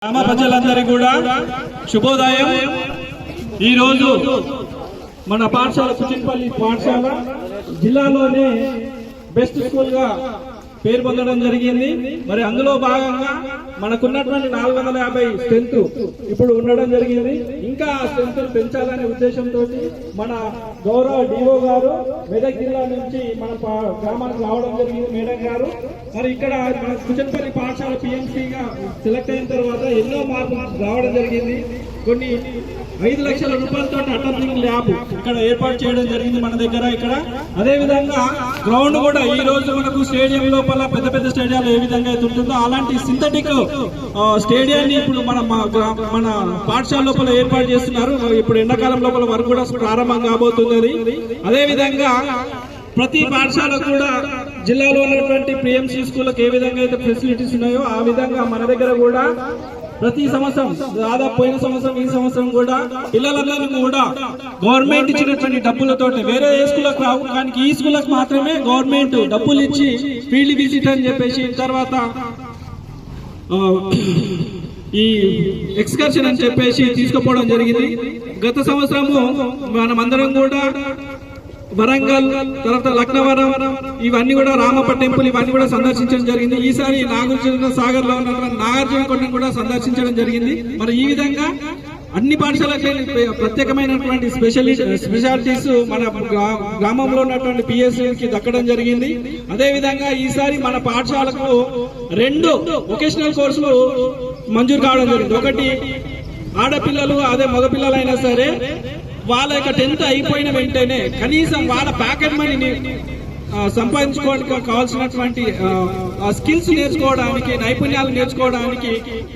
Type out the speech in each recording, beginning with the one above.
గ్రామ ప్రజలందరికీ కూడా శుభోదయం. ఈరోజు మన పాఠశాల కుచిన్పల్లి పాఠశాల జిల్లాలోనే బెస్ట్ స్కూల్ గా పేరు పొందడం జరిగింది. మరి అందులో భాగంగా మనకున్నటువంటి 450 స్ట్రెంత్ ఇప్పుడు ఉండడం జరిగింది. ఇంకా ఆ స్ట్రెంత్ పెంచాలనే ఉద్దేశంతో మన గౌరవ డిఓ గారు మెదక్ జిల్లా నుంచి మన గ్రామానికి రావడం జరిగింది. మేడం గారు మరి ఇక్కడ మన కుచిన్పల్లి పాఠశాల పిఎంసీగా సెలెక్ట్ అయిన తర్వాత ఎన్నో మార్పులు రావడం జరిగింది. కొన్ని 5 లక్షల రూపాయలతో అటెండింగ్ ల్యాబ్ ఇక్కడ ఏర్పాటు చేయడం జరిగింది మన దగ్గర. ఇక్కడ అదే విధంగా గ్రౌండ్ కూడా ఈ రోజు మనకు స్టేడియం లోపల పెద్ద పెద్ద స్టేడియాలు ఏ విధంగా అయితే ఉంటుందో అలాంటి సింథటిక్ స్టేడియాన్ని ఇప్పుడు మన పాఠశాల లోపల ఏర్పాటు చేస్తున్నారు. ఇప్పుడు ఎండాకాలం లోపల వరకు కూడా ప్రారంభం కాబోతున్నది. అదే విధంగా ప్రతి పాఠశాల కూడా జిల్లాలో ఉన్నటువంటి పిఎంసీ స్కూళ్ళకి ఏ విధంగా అయితే ఫెసిలిటీస్ ఉన్నాయో ఆ విధంగా మన దగ్గర కూడా ప్రతి సంవత్సరం దాదాపు పోయిన సంవత్సరం ఈ సంవత్సరం కూడా పిల్లలందరినీ కూడా గవర్నమెంట్ ఇచ్చినటువంటి డబ్బులతో వేరే ఏ స్కూళ్ళకు రావు కానీ ఈ స్కూళ్ళకు మాత్రమే గవర్నమెంట్ డబ్బులు ఇచ్చి ఫీల్డ్ విజిట్ అని చెప్పేసి తర్వాత ఈ ఎక్స్కర్షన్ అని చెప్పేసి తీసుకుపోవడం జరిగింది. గత సంవత్సరము మనమందరం కూడా వరంగల్ తర్వాత లక్నవరం ఇవన్నీ కూడా రామప్ప టెంపుల్ ఇవన్నీ కూడా సందర్శించడం జరిగింది. ఈసారి నాగార్జున సాగర్ లో ఉన్నటువంటి నాగార్జున కొండను కూడా సందర్శించడం జరిగింది. మరి ఈ విధంగా అన్ని పాఠశాలకు ప్రత్యేకమైనటువంటి స్పెషాలిటీస్ మన గ్రామంలో ఉన్నటువంటి పిఎస్సీకి దక్కడం జరిగింది. అదే విధంగా ఈసారి మన పాఠశాలకు 2 వొకేషనల్ కోర్సులు మంజూరు కావడం జరిగింది. ఒకటి ఆడపిల్లలు అదే మగపిల్లలైనా సరే వాళ్ళ యొక్క 10th అయిపోయిన వెంటనే కనీసం వాళ్ళ ప్యాకెట్ మనీని సంపాదించుకోవడానికి కావాల్సినటువంటి స్కిల్స్ నేర్చుకోవడానికి నైపుణ్యాలు నేర్చుకోవడానికి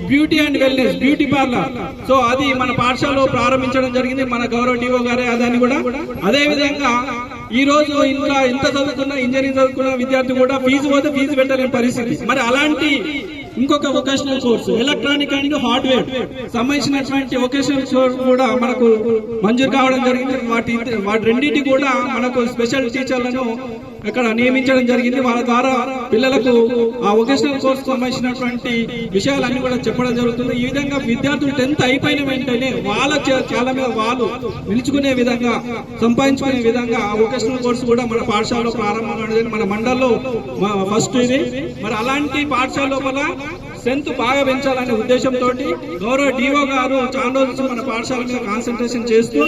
beauty and wellness beauty parlour so అది మన పాఠశాలలో ప్రారంభించడం జరిగింది మన గౌరవ డిఓ గారే అదని కూడా. అదే విధంగా ఈ రోజు ఇంకా ఎంత చదువుకున్నా ఇంజనీరింగ్ చదువుకున్న విద్యార్థి కూడా ఫీజు పోతే ఫీజు పెట్టలేని పరిస్థితి. మరి అలాంటి ఇంకొక vocational course electronic and hardware సంబంధించినటువంటి వొకేషనల్ కోర్సు కూడా మనకు మంజూరు కావడం జరిగింది. వాటి రెండింటి కూడా మనకు స్పెషల్ టీచర్లను ఇక్కడ నియమించడం జరిగింది. వాళ్ళ ద్వారా పిల్లలకు ఆ వొకేషనల్ కోర్సు సంబంధించినటువంటి విషయాలన్నీ కూడా చెప్పడం జరుగుతుంది. ఈ విధంగా విద్యార్థులు 10th అయిపోయిన వెంటనే వాళ్ళ చాలా మీద వాళ్ళు నిలుచుకునే విధంగా సంపాదించుకునే విధంగా ఆ వొకేషనల్ కోర్సు కూడా మన పాఠశాలలో ప్రారంభం మన మండల్లో ఫస్ట్ ఇది. మరి అలాంటి పాఠశాల లోపల స్ట్రెంత్ బాగా పెంచాలనే ఉద్దేశంతో గౌరవ డిఓ గారు చాలా రోజులు మన పాఠశాల మీద కాన్సన్ట్రేషన్ చేస్తూ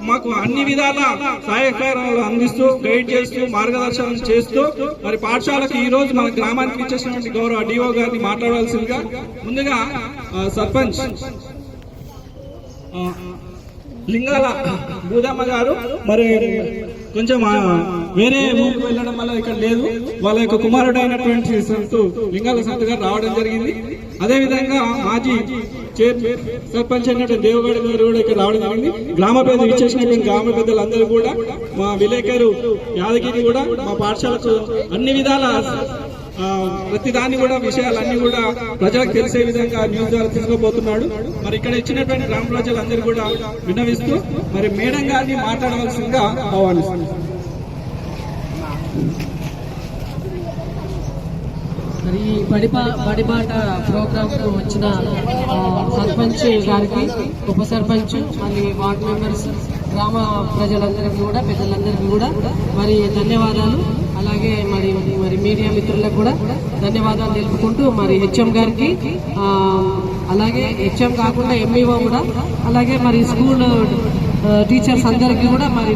మాకు అన్ని విధాల సహాయకారాలు అందిస్తూ గైడ్ చేస్తూ మార్గదర్శనం చేస్తూ మరి పాఠశాలకు ఈ రోజు మన గ్రామానికి ఇచ్చేసినటువంటి గౌరవ డిఓ గారిని మాట్లాడాల్సిందిగా ముందుగా సర్పంచ్ లింగాల భూదమ్మ గారు మరి కొంచెం వేరే ఊరికి వెళ్ళడం వల్ల ఇక్కడ లేదు వాళ్ళ యొక్క కుమారుడు అయినటువంటి లింగాల సంతు గారు రావడం జరిగింది. అదే విధంగా మాజీ సర్పంచ్ అయినటువంటి దేవగౌడ గారు కూడా ఇక్కడ రావడం జరిగింది. గ్రామ పెద్ద ఇచ్చేసినటువంటి గ్రామ పెద్దలందరూ కూడా మా విలేకరు యాదగిరి కూడా మా పాఠశాలకు అన్ని విధాల ప్రతిదాన్ని కూడా విషయాలన్నీ కూడా ప్రజలకు తెలిసే విధంగా న్యూస్ ద్వారా తీసుకుపోతున్నాడు. మరి ఇక్కడ ఇచ్చినటువంటి గ్రామ ప్రజలందరూ కూడా విన్నవిస్తూ మరి మేడం గారిని మాట్లాడవలసిందిగా ఆహ్వానిస్తున్నారు. మరి ఈ బడిబాట ప్రోగ్రామ్ కు వచ్చిన సర్పంచ్ గారికి ఉప సర్పంచ్ మళ్ళీ వార్డు మెంబర్స్ గ్రామ ప్రజలందరికీ కూడా పెద్దలందరికీ కూడా మరి ధన్యవాదాలు. అలాగే మరి మీడియా మిత్రులకు కూడా ధన్యవాదాలు తెలుపుకుంటూ మరి హెచ్ఎం గారికి అలాగే హెచ్ఎం కాకుండా ఎంఈఓ కూడా అలాగే మరి స్కూల్ టీచర్స్ అందరికీ కూడా మరి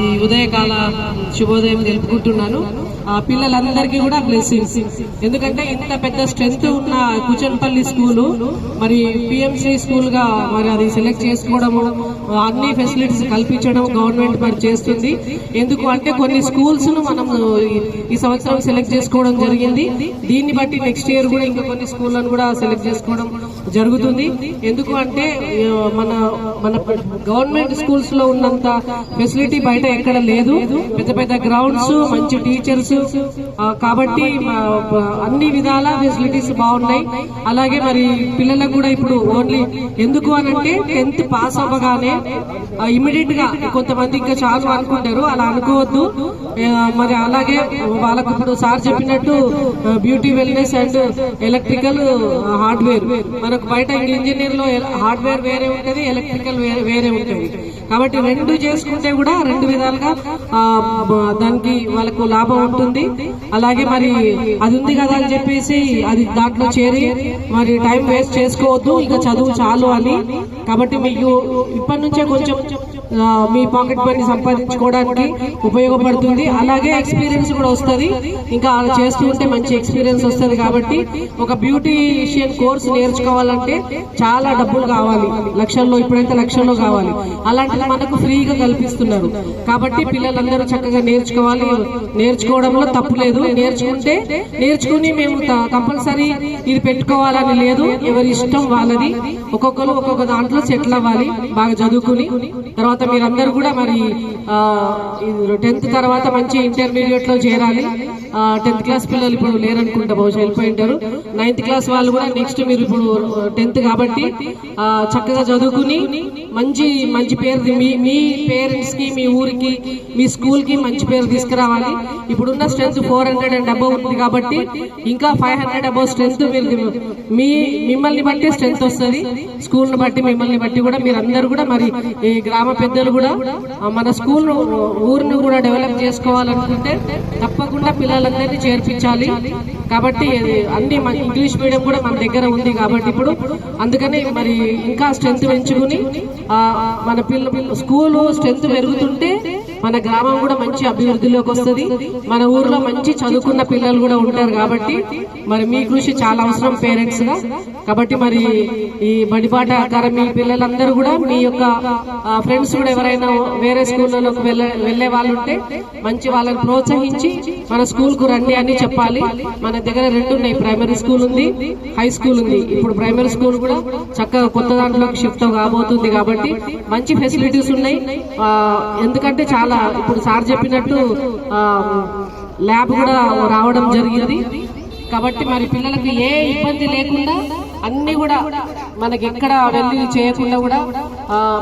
ఈ ఉదయకాల శుభోదయం తెలుపుకుంటున్నాను. పిల్లలందరికీ కూడా బ్లెస్సింగ్స్. ఎందుకంటే ఇంత పెద్ద స్ట్రెంత్ ఉన్న కుచిన్పల్లి స్కూలు మరి పిఎంసీ స్కూల్ గా మరి అది సెలెక్ట్ చేసుకోవడము అన్ని ఫెసిలిటీస్ కల్పించడం గవర్నమెంట్ మరి చేస్తుంది. ఎందుకు అంటే కొన్ని స్కూల్స్ ను మనం ఈ సంవత్సరం సెలెక్ట్ చేసుకోవడం జరిగింది. దీన్ని బట్టి నెక్స్ట్ ఇయర్ కూడా ఇంకా కొన్ని స్కూళ్లను కూడా సెలెక్ట్ చేసుకోవడం జరుగుతుంది. ఎందుకు అంటే మన గవర్నమెంట్ స్కూల్స్ లో ఉన్నంత ఫెసిలిటీ బయట ఎక్కడ లేదు. పెద్ద పెద్ద గ్రౌండ్స్ మంచి టీచర్స్ కాబట్టి అన్ని విధాల ఫెసిలిటీస్ బాగున్నాయి. అలాగే మరి పిల్లలకు కూడా ఇప్పుడు ఓన్లీ ఎందుకు అనంటే 10th పాస్ అవ్వగానే ఇమీడియట్ గా కొంతమంది ఇంకా చాలా అనుకుంటారు, అలా అనుకోవద్దు. మరి అలాగే వాళ్ళకు ఇప్పుడు సార్ చెప్పినట్టు beauty wellness and electrical hardware మన మనకు బయట ఇంజనీర్లో హార్డ్వేర్ వేరే ఉంటుంది, ఎలక్ట్రికల్ వేరే ఉంటుంది. కాబట్టి రెండు చేసుకుంటే కూడా రెండు విధాలుగా దానికి వాళ్ళకు లాభం ఉంటుంది. అలాగే మరి అది ఉంది కదా అని చెప్పేసి అది దాంట్లో చేరి మరి టైం వేస్ట్ చేసుకోవద్దు, ఇక చదువు చాలు అని. కాబట్టి మీకు ఇప్పటి నుంచే కొంచెం మీ పాకెట్ మనీ సంపాదించుకోవడానికి ఉపయోగపడుతుంది. అలాగే ఎక్స్పీరియన్స్ కూడా వస్తుంది, ఇంకా అలా చేస్తూ ఉంటే మంచి ఎక్స్పీరియన్స్ వస్తుంది. కాబట్టి ఒక బ్యూటీషియన్ కోర్స్ నేర్చుకోవాలంటే చాలా డబ్బులు కావాలి, లక్షల్లో, ఇప్పుడైతే లక్షల్లో కావాలి. అలాంటిది మనకు ఫ్రీగా కల్పిస్తున్నారు. కాబట్టి పిల్లలందరూ చక్కగా నేర్చుకోవాలి. నేర్చుకోవడంలో తప్పు లేదు, నేర్చుకుని మేము కంపల్సరీ ఇది పెట్టుకోవాలని లేదు, ఎవరి ఇష్టం వాళ్ళది. ఒక్కొక్కరు ఒక్కొక్క దాంట్లో సెటిల్ అవ్వాలి బాగా చదువుకుని. తర్వాత మీరందరూ కూడా మరి 10th తర్వాత మంచి ఇంటర్మీడియట్ లో చేరాలి. 10th క్లాస్ పిల్లలు ఇప్పుడు లేరనుకుంటా, బహుశా వెళ్ళిపోయి ఉంటారు. 9th క్లాస్ వాళ్ళు కూడా నెక్స్ట్ మీరు ఇప్పుడు 10th కాబట్టి చక్కగా చదువుకుని మంచి పేరు మీ పేరెంట్స్ కి, మీ ఊరికి, మీ స్కూల్ కి మంచి పేరు తీసుకురావాలి. ఇప్పుడున్న స్ట్రెంత్ 400 అండ్ అబౌవ్ ఉంది కాబట్టి ఇంకా 500 అబౌవ్ స్ట్రెంత్ మిమ్మల్ని బట్టి స్ట్రెంత్ వస్తుంది. స్కూల్ ను బట్టి, మిమ్మల్ని బట్టి కూడా మీరందరూ కూడా మరి ఈ గ్రామ పెద్దలు కూడా మన స్కూల్ ఊరిని కూడా డెవలప్ చేసుకోవాలనుకుంటే తప్పకుండా పిల్లలందరినీ చేర్పించాలి. కాబట్టి అన్ని ఇంగ్లీష్ మీడియం కూడా మన దగ్గర ఉంది కాబట్టి ఇప్పుడు అందుకని మరి ఇంకా స్ట్రెంత్ పెంచుకుని మన స్కూల్ స్ట్రెంత్ పెరుగుతుంటే మన గ్రామం కూడా మంచి అభివృద్ధిలోకి వస్తుంది. మన ఊర్లో మంచి చదువుకున్న పిల్లలు కూడా ఉంటారు. కాబట్టి మరి మీ కృషి చాలా అవసరం పేరెంట్స్ గా. కాబట్టి మరి ఈ బడిబాట మీ పిల్లలందరూ కూడా మీ యొక్క ఫ్రెండ్స్ కూడా ఎవరైనా వేరే స్కూళ్ళలోకి వెళ్లే వాళ్ళు ఉంటే మంచి వాళ్ళని ప్రోత్సహించి మన స్కూల్ కు రండి అని చెప్పాలి. మన దగ్గర 2 ఉన్నాయి, ప్రైమరీ స్కూల్ ఉంది, హై స్కూల్ ఉంది. ఇప్పుడు ప్రైమరీ స్కూల్ కూడా చక్కగా కొత్త దాంట్లోకి షిఫ్ట్ కాబోతుంది. కాబట్టి మంచి ఫెసిలిటీస్ ఉన్నాయి. ఎందుకంటే చాలా ఇప్పుడు సార్ చెప్పినట్టు ల్యాబ్ కూడా రావడం జరిగింది. కాబట్టి మరి పిల్లలకి ఏ ఇబ్బంది లేకుండా అన్ని కూడా మనకి ఎక్కడ వెళ్ళి చేయకుండా కూడా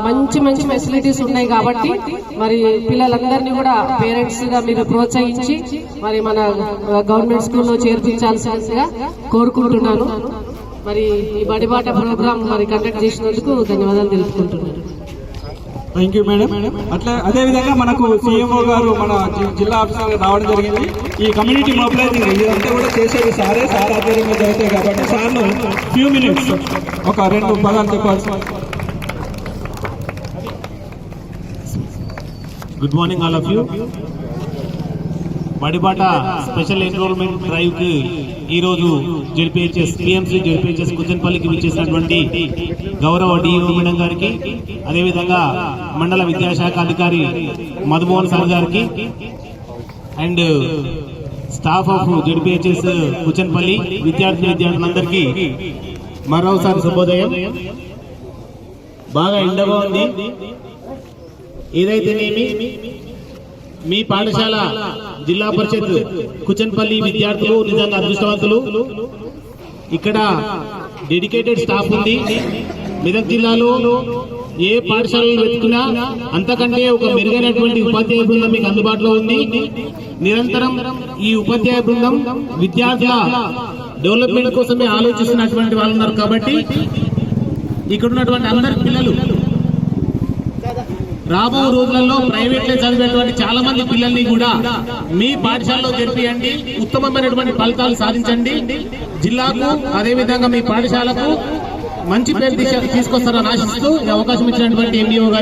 మంచి ఫెసిలిటీస్ ఉన్నాయి. కాబట్టి మరి పిల్లలందరినీ కూడా పేరెంట్స్ గా మీరు ప్రోత్సహించి మరి మన గవర్నమెంట్ స్కూల్లో చేర్పించాల్సిందిగా కోరుకుంటున్నాను. మరి ఈ బడిబాట ప్రోగ్రామ్ మరి కండక్ట్ చేసినందుకు ధన్యవాదాలు తెలుపుకుంటున్నాను. Thank you madam. అదే విధంగా మనకు సిఎంఓ గారు మన జిల్లా ఆఫీసర్ రావడం జరిగింది. ఈ కమ్యూనిటీ మొబిలైజింగ్ ఇదంతా కూడా చేసేది సార్ ఆధ్వర్యంలో జరుగుతాయి. కాబట్టి సార్ను ఫ్యూ మినిట్స్ ఒక 2 పదాలు చెప్పాల్సి. Good morning all of you. Badibata special enrollment drive కి ఈ రోజు పిఎంసి జెడ్పీహెచ్ఎస్ కుచన్పల్లికి విచ్చేసినటువంటి గౌరవ డిఓ మేడం గారికి, అదేవిధంగా మండల విద్యాశాఖ అధికారి మధుమోహన్ సార్ గారికి and staff of ZPHS Kuchanpalli విద్యార్థులందరికీ మరోసారి శుభోదయం. బాగా ఎండగా ఉంది. ఏదైతేనేమి మీ పాఠశాల జిల్లా పరిషత్ కుచన్పల్లి విద్యార్థులు నిజంగా అదృష్టవంతులు. ఇక్కడ డెడికేటెడ్ స్టాఫ్ ఉంది. మెదక్ జిల్లాలో ఏ పాఠశాలలో వెతుకున్నా అంతకంటే ఒక మెరుగైనటువంటి ఉపాధ్యాయ బృందం మీకు అందుబాటులో ఉంది. నిరంతరం ఈ ఉపాధ్యాయ బృందం విద్యార్థుల డెవలప్మెంట్ కోసమే ఆలోచిస్తున్నటువంటి వాళ్ళు ఉన్నారు. కాబట్టి ఇక్కడ ఉన్నటువంటి అందరి పిల్లలు రాబో రోజులలో ప్రైవేట్ లో చదివేటువంటి చాలా మంది పిల్లల్ని కూడా మీ పాఠశాలలో జరిపియండి. ఉత్తమమైనటువంటి ఫలితాలు సాధించండి. జిల్లాకు అదేవిధంగా మీ పాఠశాలకు మంచి పేరు తీసుకొస్తారని ఆశిస్తూ ఈ అవకాశం ఇచ్చినటువంటి ఎంఈఓ గారు